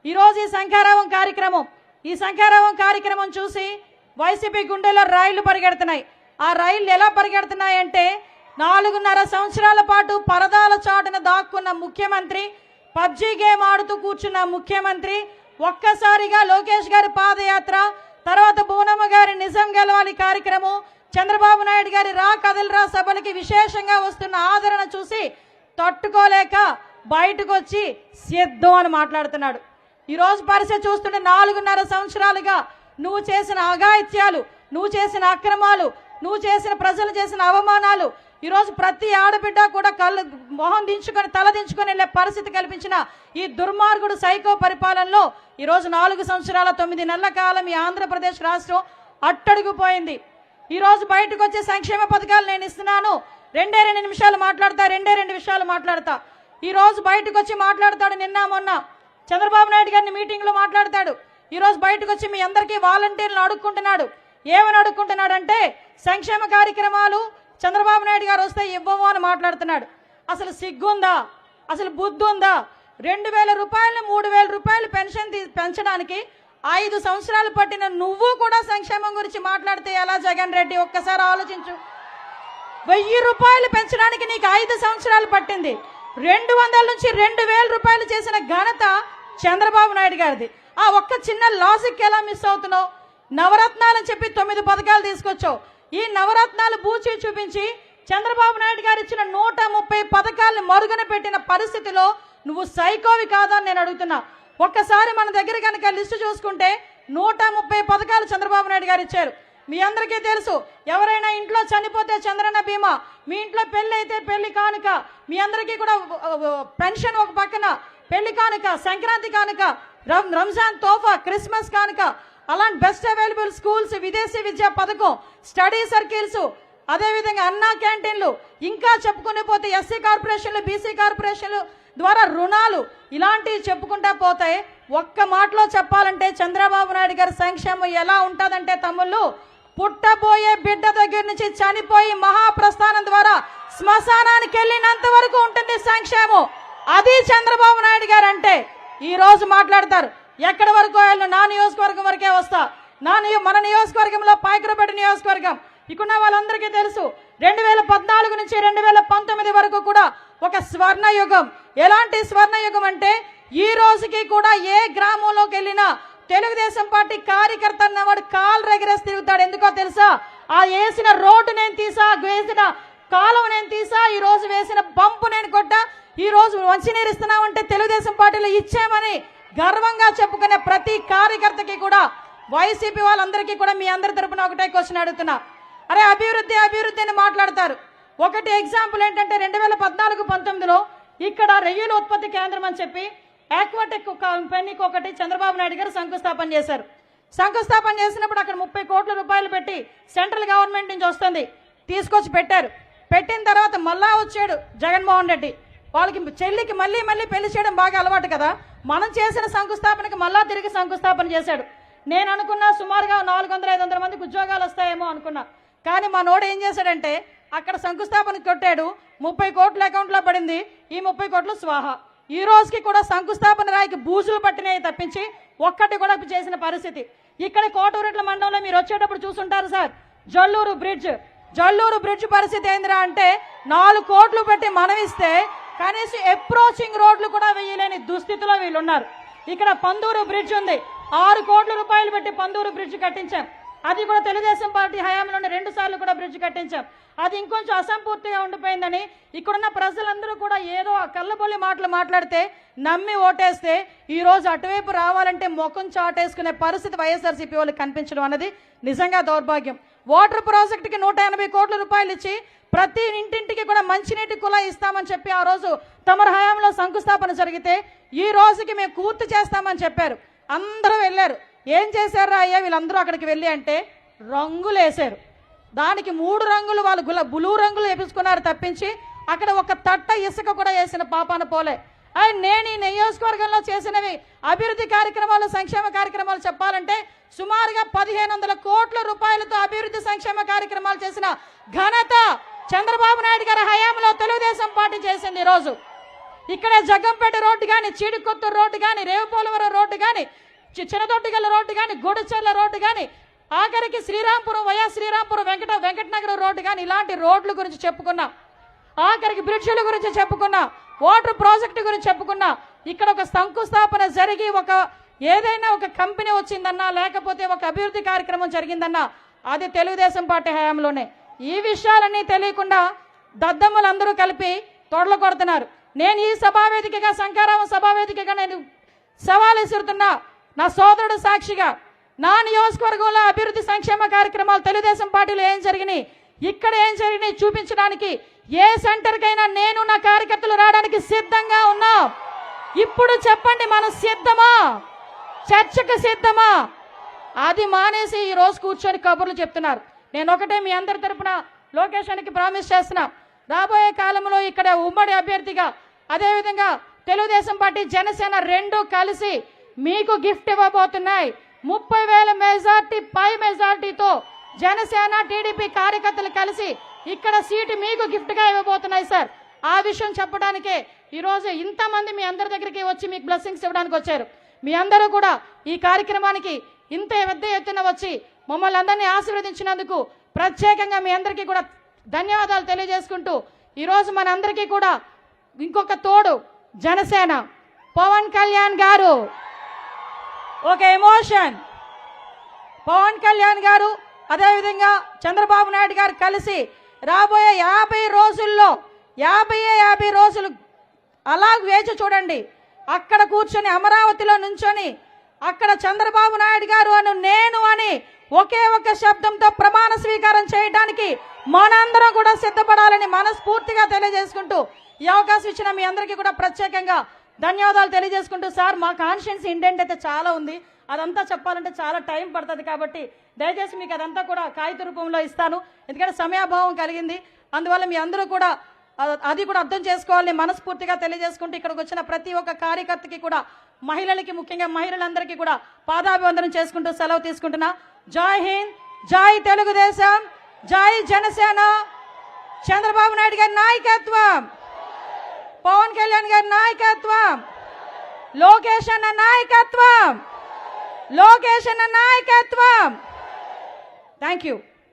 ఈరోజు ఈ శంఖారావం కార్యక్రమం చూసి వైసీపీ గుండెల్లో రైళ్లు పరిగెడుతున్నాయి. ఆ రైళ్లు ఎలా పరిగెడుతున్నాయంటే 4.5 సంవత్సరాల పాటు పరదాల చాటున దాక్కున్న ముఖ్యమంత్రి, పబ్జీ గేమ్ ఆడుతూ కూర్చున్న ముఖ్యమంత్రి ఒక్కసారిగా లోకేష్ గారి పాదయాత్ర, తర్వాత బూనమ్మ గారి నిజం గెలవాలి కార్యక్రమం, చంద్రబాబు నాయుడు గారి రా కదలరా సభలకి విశేషంగా వస్తున్న ఆదరణ చూసి తట్టుకోలేక బయటకు వచ్చి సిద్ధం అని మాట్లాడుతున్నాడు. ఈరోజు పరిస్థితి చూస్తుంటే 4.5 సంవత్సరాలుగా నువ్వు చేసిన అఘాయిత్యాలు, నువ్వు చేసిన అక్రమాలు, నువ్వు చేసిన ప్రజలు చేసిన అవమానాలు, ఈరోజు ప్రతి ఆడబిడ్డ కూడా మొహం దించుకొని తల దించుకొని వెళ్ళే పరిస్థితి కల్పించిన ఈ దుర్మార్గుడు సైకో పరిపాలనలో ఈరోజు 4 సంవత్సరాల 9 నెలల కాలం ఈ ఆంధ్రప్రదేశ్ రాష్ట్రం అట్టడుగుపోయింది. ఈరోజు బయటకు వచ్చే సంక్షేమ పథకాలు నేను ఇస్తున్నాను, 2 నిమిషాలు మాట్లాడతా, 2 విషయాలు మాట్లాడతా. ఈరోజు బయటకు వచ్చి మాట్లాడతాడు. నిన్న మొన్న చంద్రబాబు నాయుడు గారిని మీటింగ్లో మాట్లాడతాడు. ఈరోజు బయటకు వచ్చి మీ అందరికీ వాలంటీర్లు అడుక్కుంటున్నాడు. ఏమని అడుక్కుంటున్నాడంటే సంక్షేమ కార్యక్రమాలు చంద్రబాబు నాయుడు గారు వస్తే ఇవ్వము అని మాట్లాడుతున్నాడు. అసలు సిగ్గుందా? అసలు బుద్ధి ఉందా? 2,000 రూపాయలు 3,000 రూపాయలు పెన్షన్ పెంచడానికి 5 సంవత్సరాలు పట్టిన నువ్వు కూడా సంక్షేమం గురించి మాట్లాడితే ఎలా జగన్ రెడ్డి? ఒక్కసారి ఆలోచించు. 1000 రూపాయలు పెంచడానికి నీకు 5 సంవత్సరాలు పట్టింది. 200 నుంచి 2,000 రూపాయలు చేసిన ఘనత చంద్రబాబు నాయుడు గారిది. ఆ ఒక్క చిన్న లాజిక్ ఎలా మిస్ అవుతున్నావు? నవరత్నాలని చెప్పి 9 పథకాలు తీసుకొచ్చావు. ఈ నవరత్నాలు బూచి చూపించి చంద్రబాబు నాయుడు గారు ఇచ్చిన 130 పథకాలను మరుగున పెట్టిన పరిస్థితిలో నువ్వు సైకోవి కాదా అని నేను అడుగుతున్నా. ఒక్కసారి మన దగ్గర కనుక లిస్టు చూసుకుంటే 130 పథకాలు చంద్రబాబు నాయుడు గారు ఇచ్చారు. మీ అందరికీ తెలుసు, ఎవరైనా ఇంట్లో చనిపోతే చంద్రన్న బీమా, మీ ఇంట్లో పెళ్లి అయితే పెళ్లి కానుక, మీ అందరికీ కూడా పెన్షన్ ఒక పక్కన, పెళ్లి కానుక, సంక్రాంతి కానుక, రంజాన్ తోఫా, క్రిస్మస్ కానుక, అలాంటి బెస్ట్ అవైలబుల్ స్కూల్స్, విదేశీ విద్యా పథకం, స్టడీ సర్కిల్స్, అదేవిధంగా అన్నా క్యాంటీన్లు, ఇంకా చెప్పుకునే పోతే ఎస్సీ కార్పొరేషన్లు, బీసీ కార్పొరేషన్లు ద్వారా రుణాలు, ఇలాంటివి చెప్పుకుంటా పోతే ఒక్క మాటలో చెప్పాలంటే చంద్రబాబు నాయుడు గారి సంక్షేమం ఎలా ఉంటుందంటే తమ్ముళ్ళు, పుట్టబోయే బిడ్డ దగ్గర నుంచి చనిపోయి మహాప్రస్థానం ద్వారా శ్మశానానికి వెళ్ళినంత వరకు ఉంటుంది సంక్షేమం. అది చంద్రబాబు నాయుడు గారు అంటే. ఈ రోజు మాట్లాడతారు ఎక్కడి వరకు వెళ్ళను, నా నియోజకవర్గం వరకే వస్తా. మన నియోజకవర్గంలో పాయకరపేట నియోజకవర్గం ఇక్కడ వాళ్ళందరికీ తెలుసు, 2014 నుంచి 2019 వరకు కూడా ఒక స్వర్ణయుగం. ఎలాంటి స్వర్ణయుగం అంటే ఈ రోజుకి కూడా ఏ గ్రామంలోకి వెళ్ళినా తెలుగుదేశం పార్టీ కార్యకర్త అన్నవాడు కాలు రెగరేసి తిరుగుతాడు. ఎందుకో తెలుసా? ఆ వేసిన రోడ్డు నేను తీసా, వేసిన కాలువ నేను తీసా, ఈ రోజు వేసిన పంపు నేను కొట్టా, ఈ రోజు మంచినీరు ఇస్తున్నామంటే తెలుగుదేశం పార్టీలో ఇచ్చామని గర్వంగా చెప్పుకునే ప్రతి కార్యకర్తకి కూడా వైసీపీ వాళ్ళందరికీ కూడా మీ అందరి తరపున ఒకటే క్వశ్చన్ అడుగుతున్నా. అరే అభివృద్ధి అని మాట్లాడతారు. ఒకటి ఎగ్జాంపుల్ ఏంటంటే 2014-19లో ఇక్కడ రొయ్యల ఉత్పత్తి కేంద్రం అని చెప్పి ఆక్వాటెక్ కంపెనీకి ఒకటి చంద్రబాబు నాయుడు గారు శంకుస్థాపన చేశారు. శంకుస్థాపన చేసినప్పుడు అక్కడ 30 కోట్ల రూపాయలు పెట్టి సెంట్రల్ గవర్నమెంట్ నుంచి వస్తుంది తీసుకొచ్చి పెట్టారు. పెట్టిన తర్వాత మళ్ళా వచ్చాడు జగన్మోహన్ రెడ్డి. వాళ్ళకి చెల్లికి మళ్ళీ పెళ్లి చేయడం బాగా అలవాటు కదా, మనం చేసిన శంకుస్థాపనకి మళ్ళా తిరిగి శంకుస్థాపన చేశాడు. నేను అనుకున్నా సుమారుగా 400-500 మందికి ఉద్యోగాలు వస్తాయేమో అనుకున్నా. కానీ మా నోడు ఏం చేశాడంటే అక్కడ శంకుస్థాపన కొట్టాడు, 30 కోట్ల అకౌంట్లో పడింది, ఈ 30 కోట్లు స్వాహా. ఈ రోజుకి కూడా శంకుస్థాపన రాయికి బూజులు పట్టినాయి తప్పించి ఒక్కటి కూడా చేసిన పరిస్థితి. ఇక్కడ కోటూరెట్ల మండలంలో మీరు వచ్చేటప్పుడు చూసుంటారు సార్, జల్లూరు బ్రిడ్జ్ పరిస్థితి ఏందిరా అంటే 4 కోట్లు పెట్టి మనమిస్తే కనీసం అప్రోచింగ్ రోడ్లు కూడా వేయలేని దుస్థితిలో వీళ్ళు ఉన్నారు. ఇక్కడ పందూరు బ్రిడ్జ్ ఉంది, 6 కోట్ల రూపాయలు పెట్టి పందూరు బ్రిడ్జ్ కట్టించాం. అది కూడా తెలుగుదేశం పార్టీ హయాంలోనే 2 సార్లు కూడా బ్రిడ్జ్ కట్టించాం. అది ఇంకొంచెం అసంపూర్తిగా ఉండిపోయిందని ఇక్కడున్న ప్రజలందరూ కూడా ఏదో కళ్ళబొల్లి మాటలు మాట్లాడితే నమ్మి ఓటేస్తే ఈ రోజు అటువైపు రావాలంటే ముఖం చాటేసుకునే పరిస్థితి వైఎస్ఆర్సీపీ వాళ్ళకి కనిపించడం అనేది నిజంగా దౌర్భాగ్యం. వాటర్ ప్రాజెక్టుకి 180 కోట్ల రూపాయలు ఇచ్చి ప్రతి ఇంటింటికి కూడా మంచినీటి కుళాయి ఇస్తామని చెప్పి ఆ రోజు తమర హయాంలో శంకుస్థాపన జరిగితే ఈ రోజుకి మేము పూర్తి చేస్తామని చెప్పారు. అందరూ వెళ్ళారు. ఏం చేశారా అయ్యా వీళ్ళందరూ అక్కడికి వెళ్ళి అంటే రంగులు వేశారు. దానికి 3 రంగులు వాళ్ళు బ్లూ రంగులు వేపించుకున్నారు తప్పించి అక్కడ ఒక తట్ట ఇసుక కూడా వేసిన పాపాన పోలే. నేను ఈ నియోజకవర్గంలో చేసినవి అభివృద్ధి కార్యక్రమాలు, సంక్షేమ కార్యక్రమాలు చెప్పాలంటే సుమారుగా 1500 కోట్ల రూపాయలతో అభివృద్ధి సంక్షేమ కార్యక్రమాలు చేసిన ఘనత చంద్రబాబు నాయుడు గారి హయాంలో తెలుగుదేశం పార్టీ చేసింది. ఇక్కడే జగ్గంపేట రోడ్డు కానీ, చీడికొత్తూరు రోడ్డు కానీ, రేవుపోలవరం రోడ్డు కానీ, చిన్నదొడ్డిగల్ల రోడ్డు కానీ, గూడచెర్ల రోడ్డు కానీ, ఆఖరికి శ్రీరాంపురం వైఎస్ శ్రీరాంపురం వెంకటనగరం రోడ్డు కానీ, ఇలాంటి రోడ్ల గురించి చెప్పుకున్నా. ఆఖరికి బ్రిడ్జిల గురించి చెప్పుకున్నా, వాటర్ ప్రాజెక్టు గురించి చెప్పుకున్నా. ఇక్కడ ఒక శంకుస్థాపన జరిగి ఏదైనా ఒక కంపెనీ వచ్చిందన్నా, లేకపోతే ఒక అభివృద్ధి కార్యక్రమం జరిగిందన్నా అది తెలుగుదేశం పార్టీ హయాంలోనే. ఈ విషయాలన్నీ తెలియకుండా దద్దమ్మలందరూ కలిపి తొడలు కొడుతున్నారు. నేను ఈ సభావేదికగా, శంకరావం సభావేదికగా నేను సవాల్ విసురుతున్నా. నా సోదరుడు సాక్షిగా నా నియోజకవర్గంలో అభివృద్ధి సంక్షేమ కార్యక్రమాలు తెలుగుదేశం పార్టీలో ఏం జరిగినాయి, ఇక్కడ ఏం జరిగినాయి చూపించడానికి ఏ సెంటర్కైనా నేను నా కార్యకర్తలు రావడానికి సిద్ధంగా ఉన్నా. ఇప్పుడు చెప్పండి, మనం సిద్ధమా? చర్చకు సిద్ధమా? అది మానేసి ఈ రోజు కూర్చొని కబుర్లు చెప్తున్నారు. నేను ఒకటే మీ అందరి తరపున లోకేషన్కి ప్రామిస్ చేస్తున్నా, రాబోయే కాలంలో ఇక్కడ ఉమ్మడి అభ్యర్థిగా, అదేవిధంగా తెలుగుదేశం పార్టీ జనసేన రెండు కలిసి మీకు గిఫ్ట్ ఇవ్వబోతున్నాయి. 30,000 మెజార్టీ, పై మెజార్టీతో జనసేన టీడీపీ కార్యకర్తలు కలిసి ఇక్కడ సీటు మీకు గిఫ్ట్గా ఇవ్వబోతున్నాయి సార్. ఆ విషయం చెప్పడానికే ఈరోజు ఇంతమంది మీ అందరి దగ్గరికి వచ్చి మీకు బ్లెస్సింగ్స్ ఇవ్వడానికి వచ్చారు. మీ అందరూ కూడా ఈ కార్యక్రమానికి ఇంత పెద్ద ఎత్తున వచ్చి మమ్మల్ని అందరినీ ఆశీర్వదించినందుకు ప్రత్యేకంగా మీ అందరికీ కూడా ధన్యవాదాలు తెలియజేసుకుంటూ, ఈరోజు మన అందరికీ కూడా ఇంకొక తోడు జనసేన పవన్ కళ్యాణ్ గారు, ఒక ఎమోషన్. పవన్ కళ్యాణ్ గారు అదేవిధంగా చంద్రబాబు నాయుడు గారు కలిసి రాబోయే 50 రోజుల్లో 50 రోజులు అలా వేచి చూడండి. అక్కడ కూర్చొని అమరావతిలో నుంచొని అక్కడ చంద్రబాబు నాయుడు గారు నేను అని ఒకే ఒక శబ్దంతో ప్రమాణ స్వీకారం చేయడానికి మనందరం కూడా సిద్ధపడాలని మనస్ఫూర్తిగా తెలియజేసుకుంటూ, ఈ అవకాశం ఇచ్చిన మీ అందరికీ కూడా ప్రత్యేకంగా ధన్యవాదాలు తెలియజేసుకుంటూ, సార్ మా కాన్స్టిట్యున్సీ ఇంటెంట్ అయితే చాలా ఉంది, అదంతా చెప్పాలంటే చాలా టైం పడుతుంది, కాబట్టి దయచేసి మీకు అదంతా కూడా కాగిత రూపంలో ఇస్తాను. ఎందుకంటే సమయాభావం కలిగింది, అందువల్ల మీ అందరూ కూడా అది కూడా అర్థం చేసుకోవాలని మనస్ఫూర్తిగా తెలియజేసుకుంటూ, ఇక్కడికి వచ్చిన ప్రతి ఒక్క కార్యకర్తకి కూడా, మహిళలకి ముఖ్యంగా మహిళలందరికీ కూడా పాదాభివందనం చేసుకుంటూ సెలవు తీసుకుంటున్నా. జై హింద్, జై తెలుగుదేశం, జై జనసేన. చంద్రబాబు నాయుడు గారి నాయకత్వం, పవన్ కళ్యాణ్ గారి నాయకత్వం, లోకేష్ అన్న నాయకత్వం, లోకేష్ అన్న నాయకత్వం. Thank you.